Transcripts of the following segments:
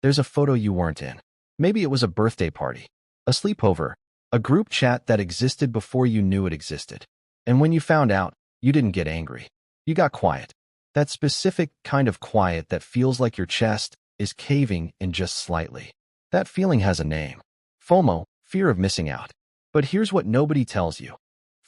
There's a photo you weren't in. Maybe it was a birthday party, a sleepover, a group chat that existed before you knew it existed. And when you found out, you didn't get angry. You got quiet. That specific kind of quiet that feels like your chest is caving in just slightly. That feeling has a name. FOMO, fear of missing out. But here's what nobody tells you.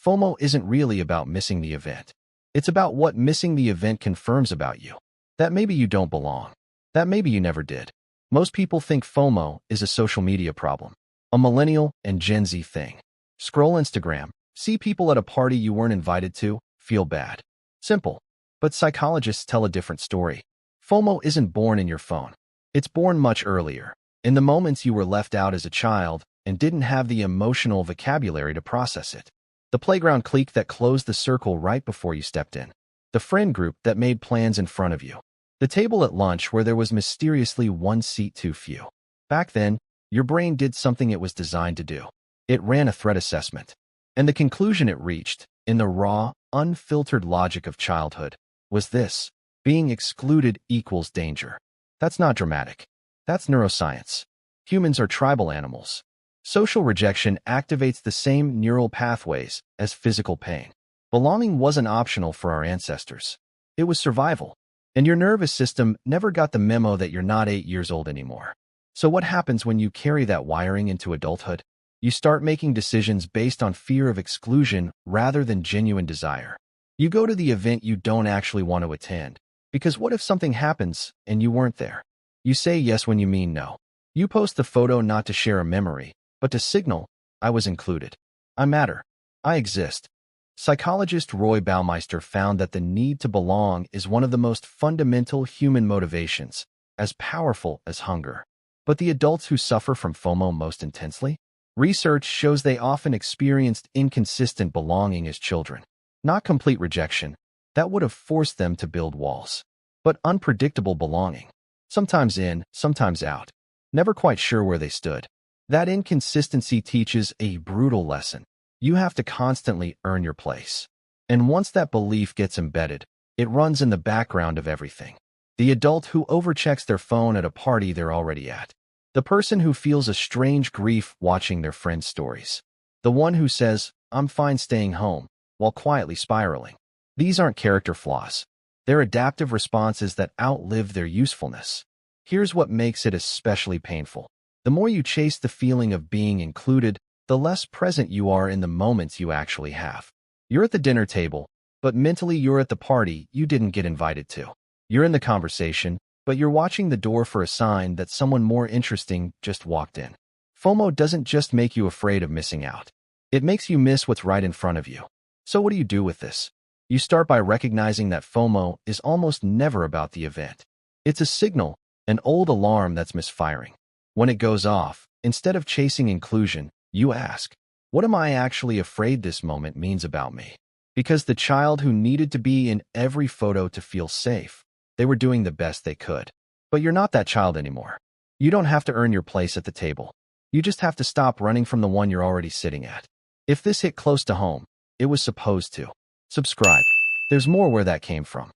FOMO isn't really about missing the event. It's about what missing the event confirms about you. That maybe you don't belong. That maybe you never did. Most people think FOMO is a social media problem, a millennial and Gen Z thing. Scroll Instagram, see people at a party you weren't invited to, feel bad. Simple. But psychologists tell a different story. FOMO isn't born in your phone. It's born much earlier, in the moments you were left out as a child and didn't have the emotional vocabulary to process it. The playground clique that closed the circle right before you stepped in. The friend group that made plans in front of you. The table at lunch where there was mysteriously one seat too few. Back then, your brain did something it was designed to do. It ran a threat assessment. And the conclusion it reached, in the raw, unfiltered logic of childhood, was this: being excluded equals danger. That's not dramatic. That's neuroscience. Humans are tribal animals. Social rejection activates the same neural pathways as physical pain. Belonging wasn't optional for our ancestors. It was survival. And your nervous system never got the memo that you're not 8 years old anymore. So what happens when you carry that wiring into adulthood? You start making decisions based on fear of exclusion rather than genuine desire. You go to the event you don't actually want to attend, because what if something happens and you weren't there? You say yes when you mean no. You post the photo not to share a memory, but to signal, I was included. I matter. I exist. Psychologist Roy Baumeister found that the need to belong is one of the most fundamental human motivations, as powerful as hunger. But the adults who suffer from FOMO most intensely? Research shows they often experienced inconsistent belonging as children. Not complete rejection. That would have forced them to build walls. But unpredictable belonging. Sometimes in, sometimes out. Never quite sure where they stood. That inconsistency teaches a brutal lesson. You have to constantly earn your place. And once that belief gets embedded, it runs in the background of everything. The adult who overchecks their phone at a party they're already at. The person who feels a strange grief watching their friends' stories. The one who says, I'm fine staying home, while quietly spiraling. These aren't character flaws. They're adaptive responses that outlive their usefulness. Here's what makes it especially painful. The more you chase the feeling of being included, the less present you are in the moments you actually have. You're at the dinner table, but mentally you're at the party you didn't get invited to. You're in the conversation, but you're watching the door for a sign that someone more interesting just walked in. FOMO doesn't just make you afraid of missing out. It makes you miss what's right in front of you. So what do you do with this? You start by recognizing that FOMO is almost never about the event. It's a signal, an old alarm that's misfiring. When it goes off, instead of chasing inclusion, you ask, what am I actually afraid this moment means about me? Because the child who needed to be in every photo to feel safe, they were doing the best they could. But you're not that child anymore. You don't have to earn your place at the table. You just have to stop running from the one you're already sitting at. If this hit close to home, it was supposed to. Subscribe. There's more where that came from.